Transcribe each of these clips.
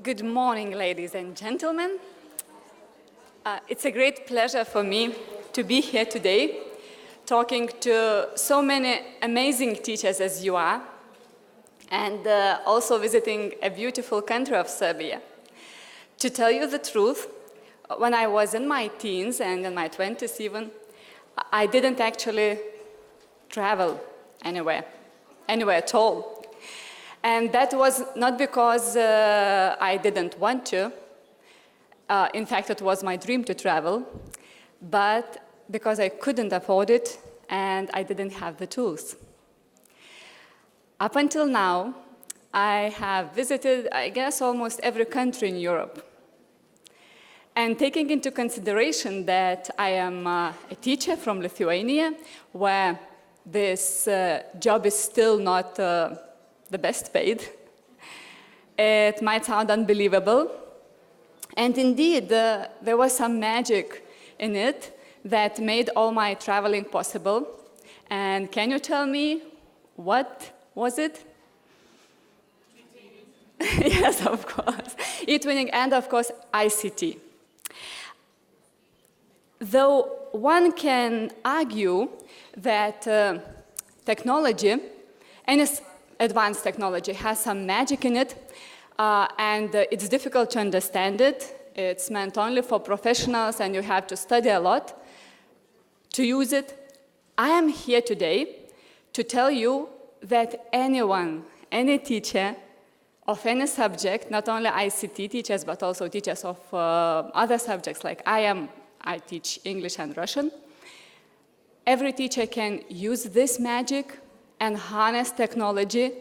Good morning, ladies and gentlemen. It's a great pleasure for me to be here today, talking to so many amazing teachers as you are, and also visiting a beautiful country of Serbia. To tell you the truth, when I was in my teens and in my 20s even, I didn't actually travel anywhere at all. And that was not because I didn't want to. In fact, it was my dream to travel, but because I couldn't afford it and I didn't have the tools. Up until now, I have visited, I guess, almost every country in Europe. And taking into consideration that I am a teacher from Litvaniji, where this job is still not the best paid, it might sound unbelievable. And indeed, there was some magic in it that made all my traveling possible. And can you tell me what was it? Yes, of course. eTwinning and, of course, ICT. Though one can argue that technology, any advanced technology, has some magic in it, and it's difficult to understand it. It's meant only for professionals, and you have to study a lot to use it. I am here today to tell you that anyone, any teacher of any subject, not only ICT teachers, but also teachers of other subjects like I teach English and Russian. Every teacher can use this magic and harness technology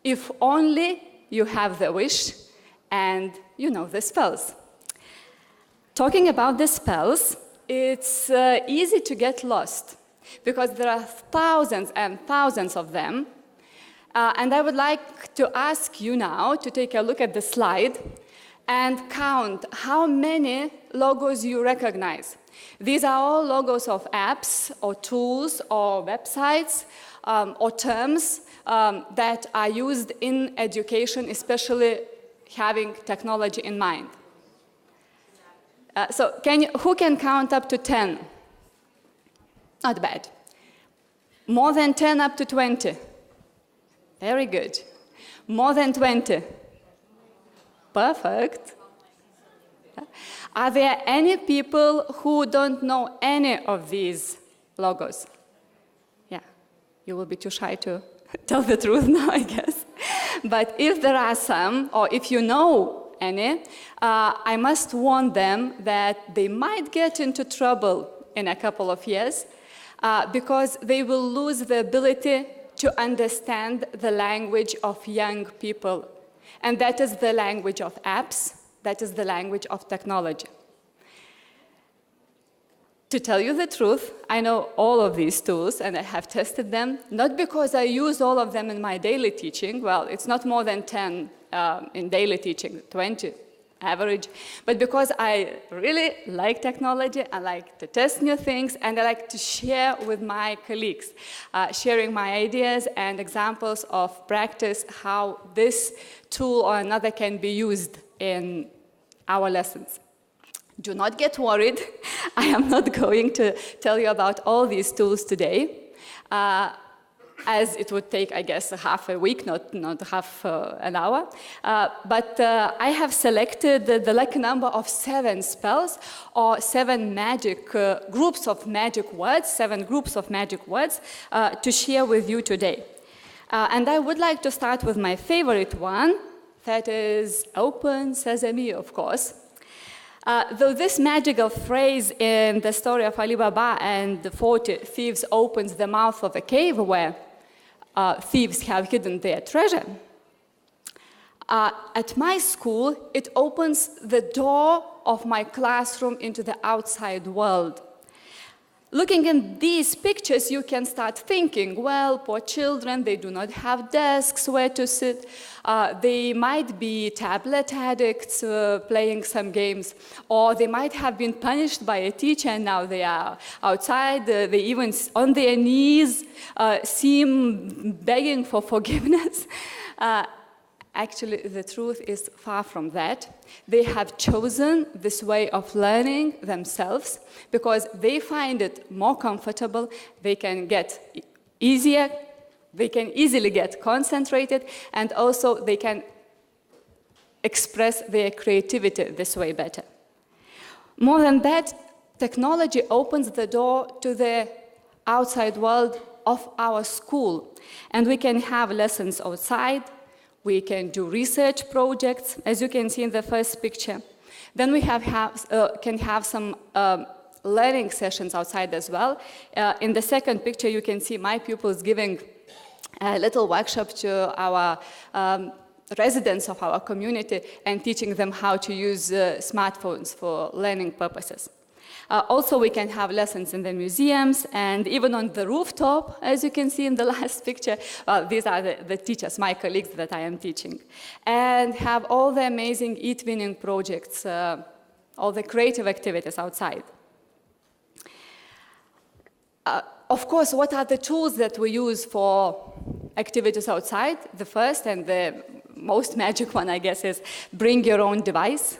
if only you have the wish and you know the spells. Talking about the spells, it's easy to get lost because there are thousands and thousands of them. And I would like to ask you now to take a look at the slide and count how many logos you recognize. These are all logos of apps or tools or websites or terms that are used in education, especially having technology in mind. So who can count up to 10? Not bad. More than 10 up to 20? Very good. More than 20? Perfect. Are there any people who don't know any of these logos? Yeah, you will be too shy to tell the truth now, I guess. But if there are some, or if you know any, I must warn them that they might get into trouble in a couple of years because they will lose the ability to understand the language of young people. And that is the language of apps, that is the language of technology. To tell you the truth, I know all of these tools and I have tested them, not because I use all of them in my daily teaching, well, it's not more than 10 in daily teaching, 20 average, but because I really like technology, I like to test new things, and I like to share with my colleagues, sharing my ideas and examples of practice, how this tool or another can be used in our lessons. Do not get worried. I am not going to tell you about all these tools today, as it would take, I guess, half a week, not half an hour. But I have selected the lucky number of 7 spells, or 7 magic groups of magic words, 7 groups of magic words to share with you today. And I would like to start with my favorite one, that is open sesame, of course. Though this magical phrase in the story of Ali Baba and the 40 thieves opens the mouth of a cave where thieves have hidden their treasure, at my school, it opens the door of my classroom into the outside world. Looking in these pictures, you can start thinking, well, poor children, they do not have desks where to sit. They might be tablet addicts playing some games, or they might have been punished by a teacher and now they are outside. They even on their knees seem begging for forgiveness. Actually, the truth is far from that. They have chosen this way of learning themselves because they find it more comfortable, they can get easier, they can easily get concentrated, and also they can express their creativity this way better. More than that, technology opens the door to the outside world of our school, and we can have lessons outside. We can do research projects, as you can see in the first picture. Then we can have some learning sessions outside as well. In the second picture, you can see my pupils giving a little workshop to our residents of our community and teaching them how to use smartphones for learning purposes. Also, we can have lessons in the museums and even on the rooftop, as you can see in the last picture. These are the teachers, my colleagues that I am teaching. And have all the amazing eTwinning projects, all the creative activities outside. Of course, what are the tools that we use for activities outside? The first and the most magic one, I guess, is bring your own device.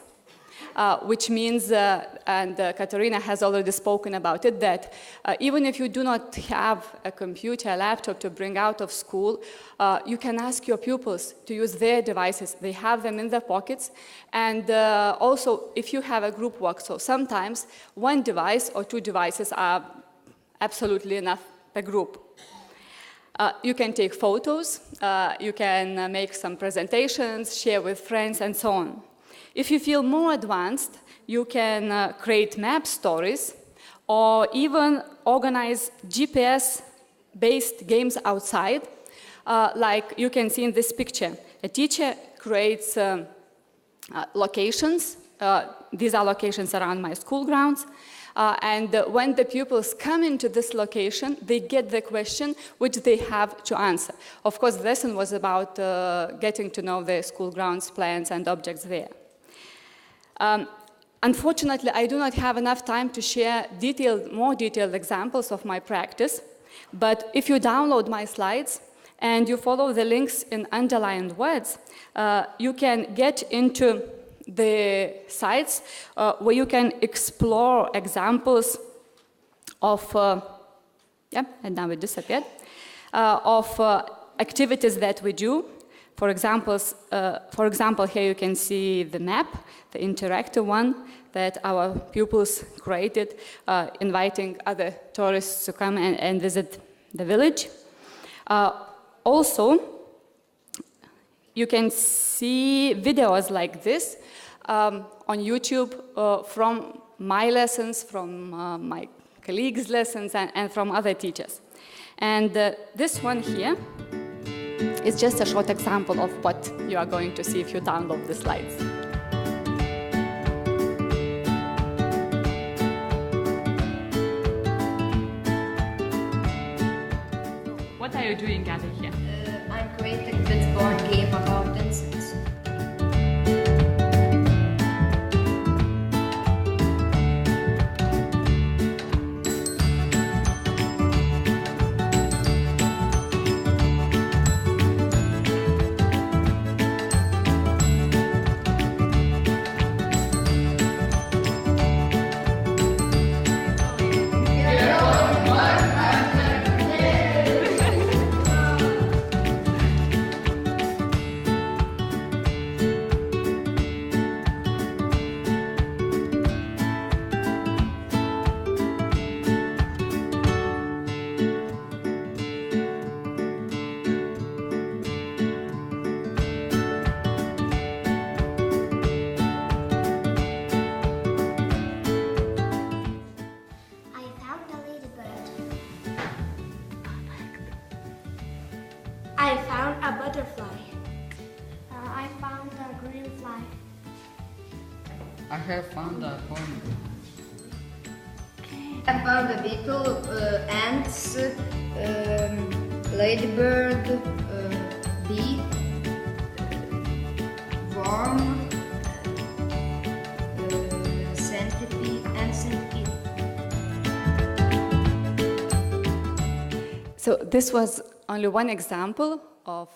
Which means, and Katarina has already spoken about it, that even if you do not have a computer, a laptop to bring out of school, you can ask your pupils to use their devices. They have them in their pockets. And also, if you have a group work, so sometimes one device or two devices are absolutely enough per group. You can take photos, you can make some presentations, share with friends, and so on. If you feel more advanced, you can create map stories or even organize GPS-based games outside, like you can see in this picture. A teacher creates locations. These are locations around my school grounds. And when the pupils come into this location, they get the question which they have to answer. Of course, the lesson was about getting to know the school grounds, plants, and objects there. Unfortunately, I do not have enough time to share more detailed examples of my practice, but if you download my slides and you follow the links in underlined words, you can get into the sites where you can explore examples of, and now it disappeared, of activities that we do. For example, here you can see the map, the interactive one that our pupils created, inviting other tourists to come and visit the village. Also, you can see videos like this on YouTube from my lessons, from my colleagues' lessons, and from other teachers. And this one here is just a short example of what you are going to see if you download the slides. What are you doing, Gada, here? I'm creating this board game about insects. I found a butterfly. I found a green fly. I have found a pony. I found a beetle, ants, ladybird, bee, worm, centipede, and centipede. So this was only one example of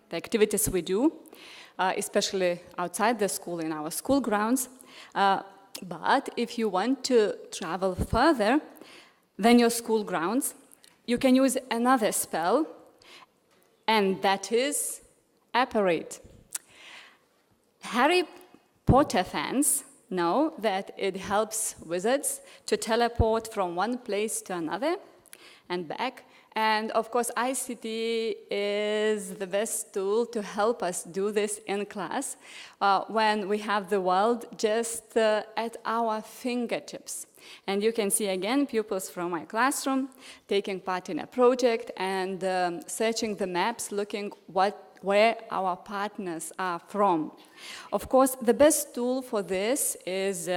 the activities we do, especially outside the school, in our school grounds. But if you want to travel further than your school grounds, you can use another spell, and that is apparate. Harry Potter fans know that it helps wizards to teleport from one place to another and back. And of course, ICT is the best tool to help us do this in class when we have the world just at our fingertips. And you can see again pupils from my classroom taking part in a project and searching the maps, looking where our partners are from. Of course, the best tool for this is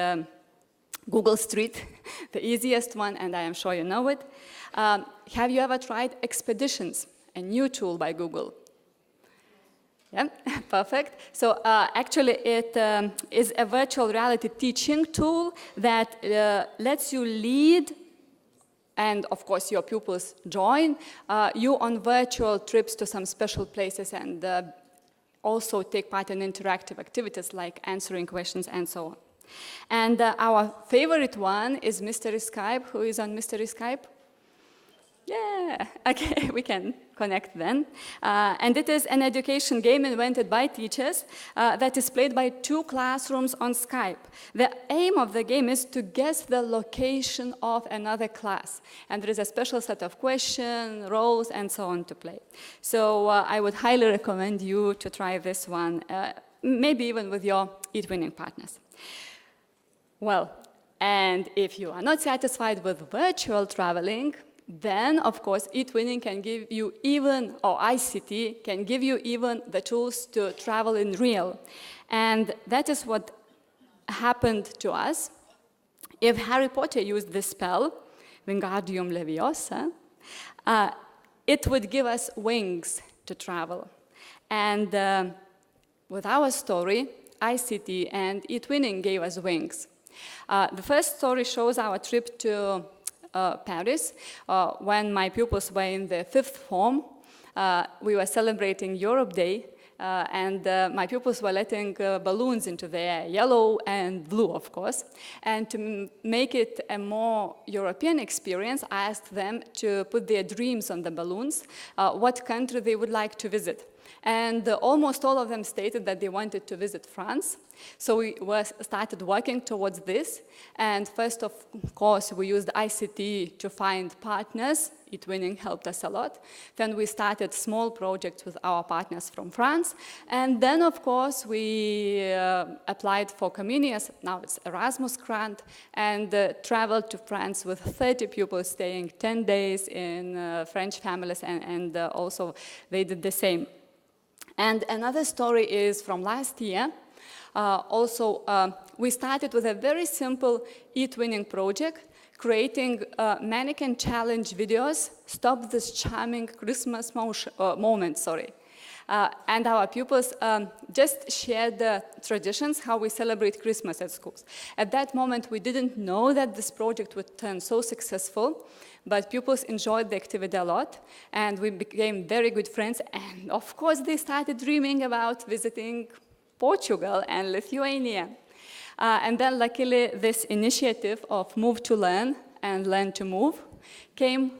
Google Street, the easiest one, and I am sure you know it. Have you ever tried Expeditions, a new tool by Google? Yeah, perfect. So actually it is a virtual reality teaching tool that lets you lead, and of course your pupils join, you on virtual trips to some special places, and also take part in interactive activities like answering questions and so on. And our favorite one is Mystery Skype. Who is on Mystery Skype? Yeah, okay, we can connect then. And it is an education game invented by teachers that is played by 2 classrooms on Skype. The aim of the game is to guess the location of another class. And there is a special set of questions, roles, and so on to play. So I would highly recommend you to try this one, maybe even with your eTwinning partners. Well, and if you are not satisfied with virtual traveling, then, of course, eTwinning can give you even, or ICT can give you even the tools to travel in real. And that is what happened to us. If Harry Potter used this spell, Wingardium Leviosa, it would give us wings to travel. And with our story, ICT and eTwinning gave us wings. The first story shows our trip to Paris. When my pupils were in the 5th form, we were celebrating Europe Day, and my pupils were letting balloons into the air, yellow and blue, of course. And to make it a more European experience, I asked them to put their dreams on the balloons, what country they would like to visit. And almost all of them stated that they wanted to visit France. So we started working towards this. And first, of course, we used ICT to find partners. eTwinning helped us a lot. Then we started small projects with our partners from France. And then, of course, we applied for Comenius, now it's Erasmus grant, and traveled to France with 30 pupils staying 10 days in French families, and also they did the same. And another story is from last year. We started with a very simple eTwinning project, creating mannequin challenge videos, Stop This Charming Christmas Moment, and our pupils just shared the traditions, how we celebrate Christmas at schools. At that moment, we didn't know that this project would turn so successful, but pupils enjoyed the activity a lot, and we became very good friends, and of course, they started dreaming about visiting Portugal and Lithuania. And then, luckily, this initiative of Move to Learn and Learn to Move came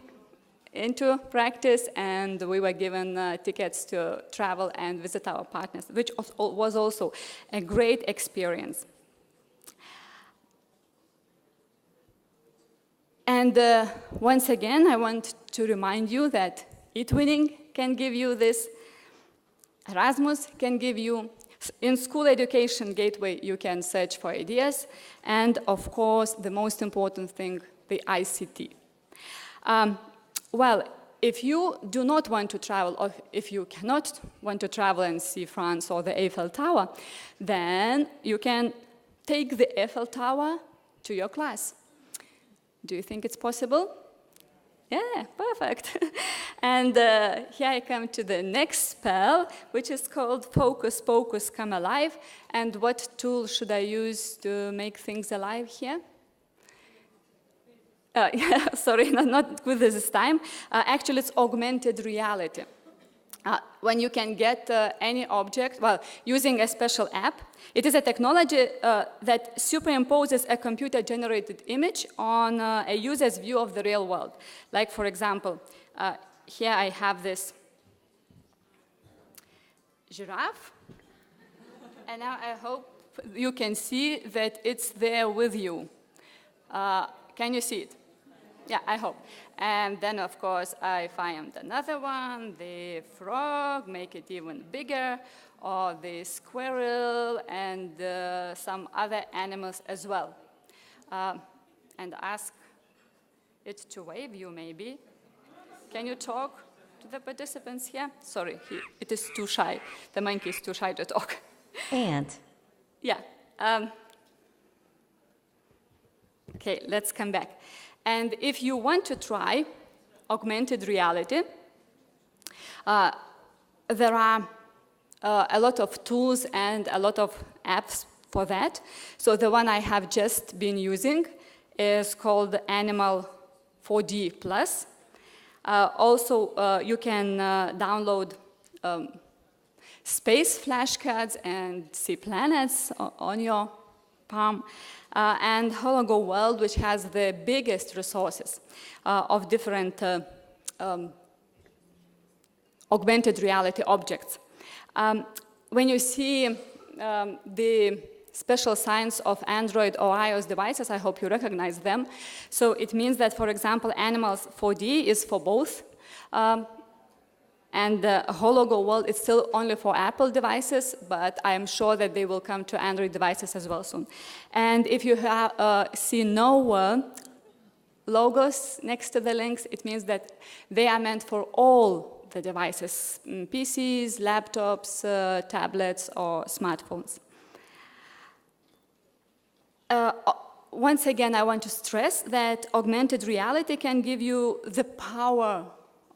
into practice, and we were given tickets to travel and visit our partners, which was also a great experience. And once again, I want to remind you that eTwinning can give you this, Erasmus can give you, in School Education Gateway, you can search for ideas, and of course, the most important thing, the ICT. Well, if you do not want to travel, or if you cannot want to travel and see France or the Eiffel Tower, then you can take the Eiffel Tower to your class. Do you think it's possible? Yeah, perfect. And here I come to the next spell, which is called Focus, Pocus, Come Alive. And what tool should I use to make things alive here? Yeah, sorry, not with this time. Actually, it's augmented reality. when you can get any object, well, using a special app. It is a technology that superimposes a computer-generated image on a user's view of the real world. Like, for example, here I have this giraffe, and now I hope you can see that it's there with you. Can you see it? Yeah, I hope. And then, of course, I find another one, the frog, make it even bigger, or the squirrel, and some other animals as well. And ask it to wave you, maybe. Can you talk to the participants here? Sorry, it is too shy. The monkey is too shy to talk. And? Yeah. Okay, let's come back. And if you want to try augmented reality, there are a lot of tools and a lot of apps for that. So the one I have just been using is called Animal 4D Plus. Also, you can download space flashcards and see planets on your palm. And Hologo World, which has the biggest resources of different augmented reality objects. When you see the special signs of Android or iOS devices, I hope you recognize them. So it means that, for example, Animals 4D is for both. And the Hologo World is still only for Apple devices, but I am sure that they will come to Android devices as well soon. And if you see no logos next to the links, it means that they are meant for all the devices, PCs, laptops, tablets, or smartphones. Once again, I want to stress that augmented reality can give you the power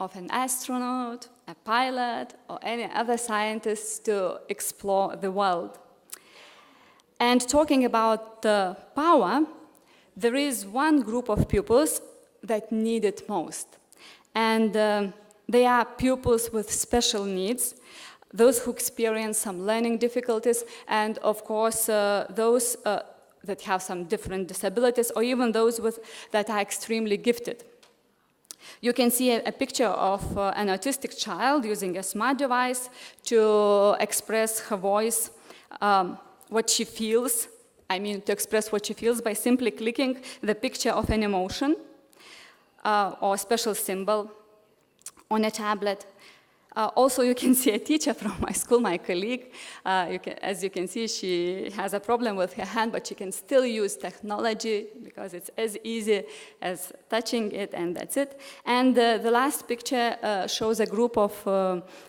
of an astronaut, a pilot, or any other scientist to explore the world. And talking about the power, there is one group of pupils that need it most. And they are pupils with special needs, those who experience some learning difficulties, and of course, those that have some different disabilities, or even those that are extremely gifted. You can see a picture of an autistic child using a smart device to express her voice, what she feels. I mean, to express what she feels by simply clicking the picture of an emotion or a special symbol on a tablet. Also, you can see a teacher from my school, my colleague. As you can see, she has a problem with her hand, but she can still use technology because it's as easy as touching it, and that's it. And the last picture shows a group of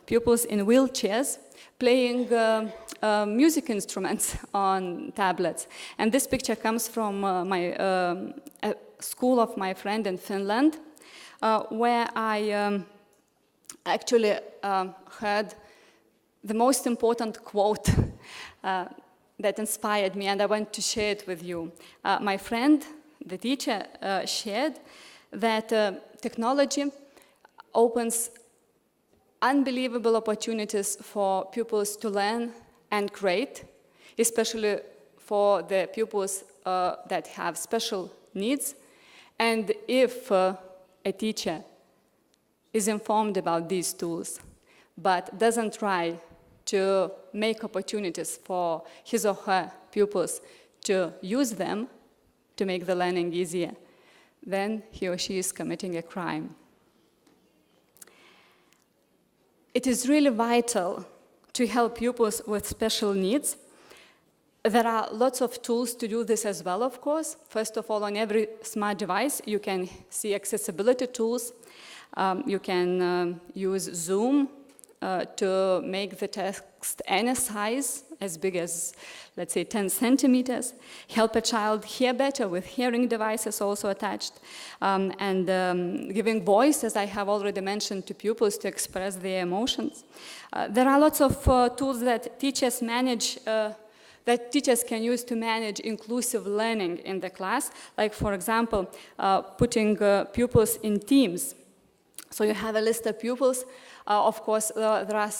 pupils in wheelchairs playing music instruments on tablets. And this picture comes from a school of my friend in Finland, where I actually heard the most important quote that inspired me, and I want to share it with you. My friend, the teacher, shared that technology opens unbelievable opportunities for pupils to learn and create, especially for the pupils that have special needs. And if a teacher is informed about these tools, but doesn't try to make opportunities for his or her pupils to use them to make the learning easier, then he or she is committing a crime. It is really vital to help pupils with special needs. There are lots of tools to do this as well, of course. First of all, on every smart device, you can see accessibility tools. You can use Zoom to make the text any size, as big as, let's say, 10 centimeters. Help a child hear better with hearing devices also attached. And giving voice, as I have already mentioned, to pupils to express their emotions. There are lots of tools that teachers can use to manage inclusive learning in the class. Like, for example, putting pupils in teams. So you have a list of pupils, Of course, there are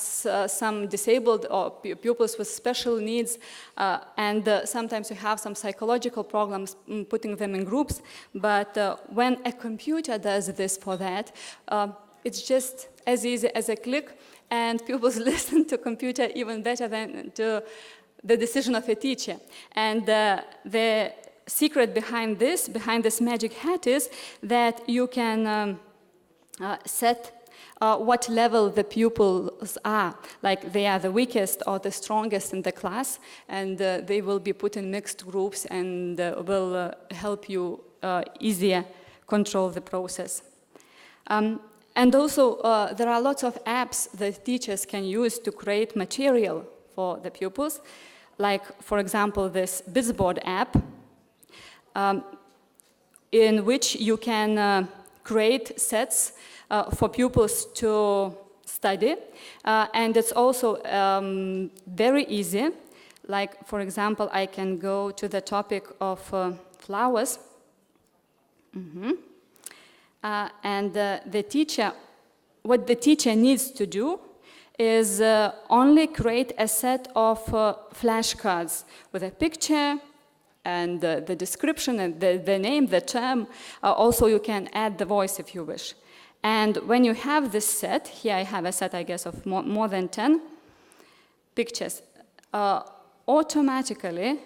some disabled or pupils with special needs, and sometimes you have some psychological problems putting them in groups. But when a computer does this for that, it's just as easy as a click, and pupils listen to computer even better than to the decision of a teacher. And the secret behind this magic hat is that you can set what level the pupils are, like they are the weakest or the strongest in the class, and they will be put in mixed groups and will help you easier control the process. And also, there are lots of apps that teachers can use to create material for the pupils, like, for example, this Bizboard app, in which you can create sets for pupils to study, and it's also very easy. Like, for example, I can go to the topic of flowers, and what the teacher needs to do is only create a set of flashcards with a picture and the description and the name, the term. Also, you can add the voice if you wish. And when you have this set, here I have a set, I guess, of more than 10 pictures, automatically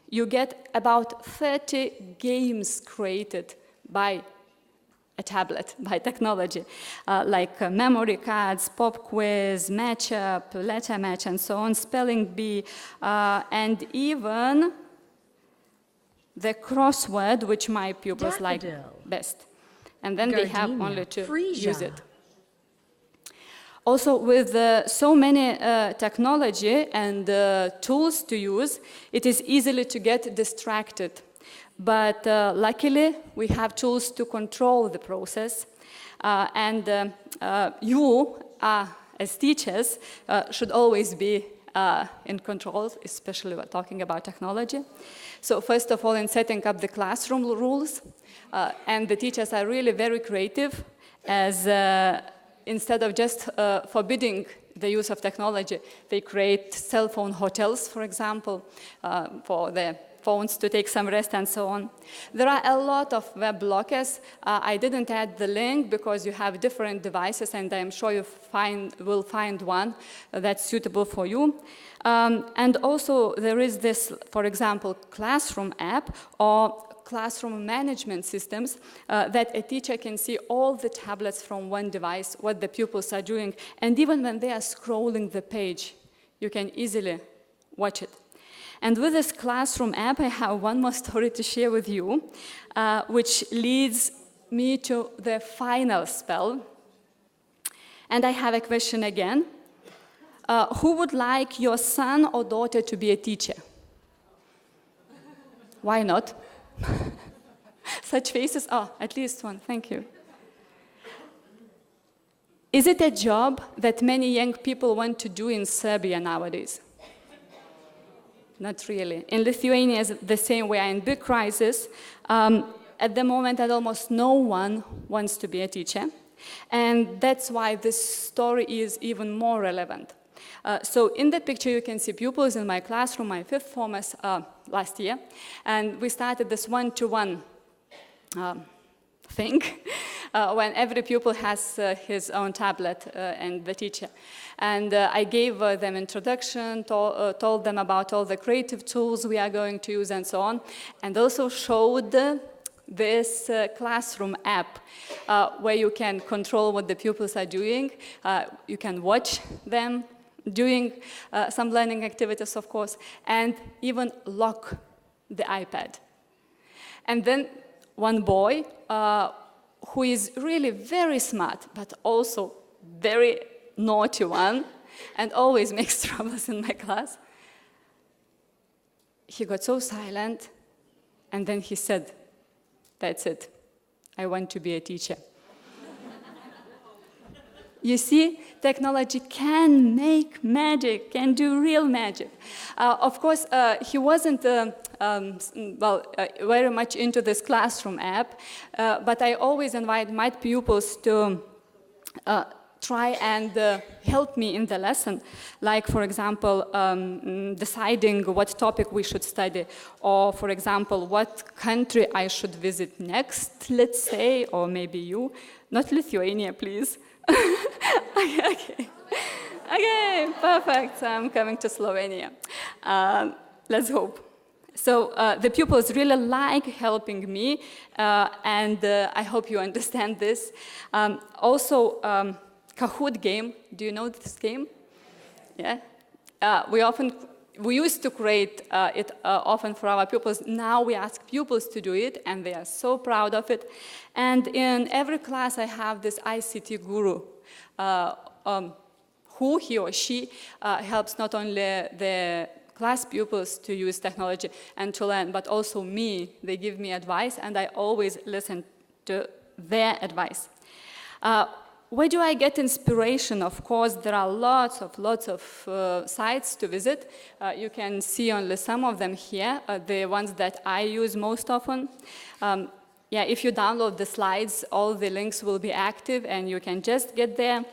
you get about 30 games created by a tablet, by technology, like memory cards, pop quiz, matchup, letter match, and so on, spelling bee, and even the crossword, which my pupils like best. And then they have only to use it. Also, with so many technology and tools to use, it is easily to get distracted. But luckily, we have tools to control the process. And you, as teachers, should always be in control, especially when talking about technology. So first of all, in setting up the classroom rules, and the teachers are really very creative, as instead of just forbidding the use of technology, they create cell phone hotels, for example, for the phones to take some rest and so on. There are a lot of web blockers. I didn't add the link because you have different devices, and I'm sure you will find one that's suitable for you. And also there is this, for example, classroom app or classroom management systems that a teacher can see all the tablets from one device, what the pupils are doing, and even when they are scrolling the page, you can easily watch it. And with this classroom app, I have one more story to share with you, which leads me to the final spell. And I have a question again. Who would like your son or daughter to be a teacher? Why not? Such faces? Oh, at least one, thank you. Is it a job that many young people want to do in Serbia nowadays? Not really. In Lithuania, it's the same way. In big crisis, at the moment, that almost no one wants to be a teacher. And that's why this story is even more relevant. So in the picture, you can see pupils in my classroom, my fifth formers last year. And we started this one-to-one thing, when every pupil has his own tablet and the teacher. And I gave them introduction, told them about all the creative tools we are going to use and so on, and also showed this classroom app where you can control what the pupils are doing. You can watch them doing some learning activities, of course, and even lock the iPad. And then one boy, who is really very smart, but also very naughty one, and always makes troubles in my class, he got so silent, and then he said, "That's it, I want to be a teacher." You see, technology can make magic, can do real magic. Of course, he wasn't very much into this classroom app, but I always invite my pupils to try and help me in the lesson, like, for example, deciding what topic we should study, or, for example, what country I should visit next, let's say, or maybe you. Not Lithuania, please. Okay. Okay, perfect. I'm coming to Slovenia. Let's hope. So the pupils really like helping me, and I hope you understand this. Also, Kahoot game. Do you know this game? Yeah. We used to create it often for our pupils. Now we ask pupils to do it, and they are so proud of it. And in every class, I have this ICT guru, who, he or she, helps not only the class pupils to use technology and to learn, but also me. They give me advice, and I always listen to their advice. Where do I get inspiration? Of course, there are lots of sites to visit. You can see only some of them here, the ones that I use most often. Yeah, if you download the slides, all the links will be active, and you can just get there.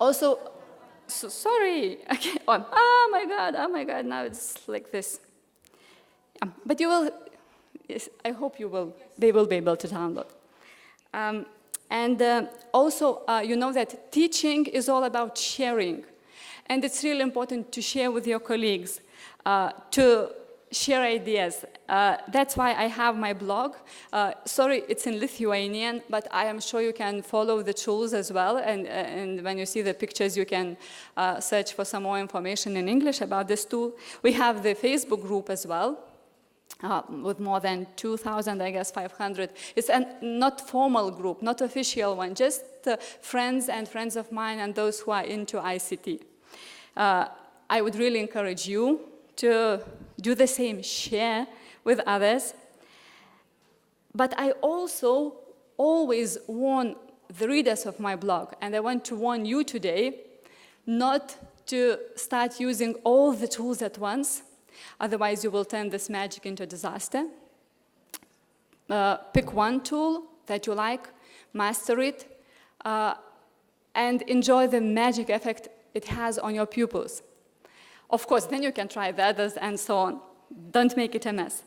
Also, sorry. Okay. Oh my God, now it's like this. But you will, yes, I hope you will, they will be able to download. Also, you know that teaching is all about sharing. And it's really important to share with your colleagues, to share ideas. That's why I have my blog. Sorry, it's in Lithuanian, but I am sure you can follow the tools as well. And when you see the pictures, you can search for some more information in English about this tool. We have the Facebook group as well. With more than 2,000, I guess 500. It's a not formal group, not official one, just friends and friends of mine and those who are into ICT. I would really encourage you to do the same, share with others. But I also always warn the readers of my blog, and I want to warn you today, not to start using all the tools at once. Otherwise, you will turn this magic into disaster. Pick one tool that you like, master it, and enjoy the magic effect it has on your pupils. Of course, then you can try the others and so on. Don't make it a mess.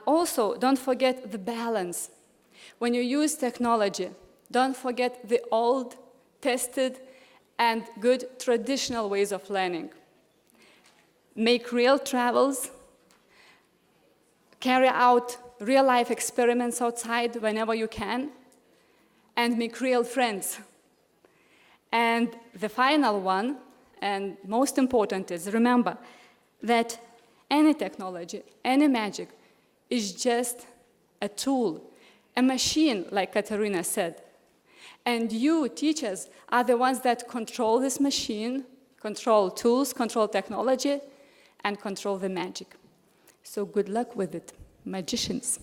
Also, don't forget the balance. When you use technology, don't forget the old, tested, and good traditional ways of learning. Make real travels, carry out real-life experiments outside whenever you can, and make real friends. And the final one, and most important, is remember that any technology, any magic, is just a tool, a machine, like Katerina said. And you, teachers, are the ones that control this machine, control tools, control technology, and control the magic. So good luck with it, magicians.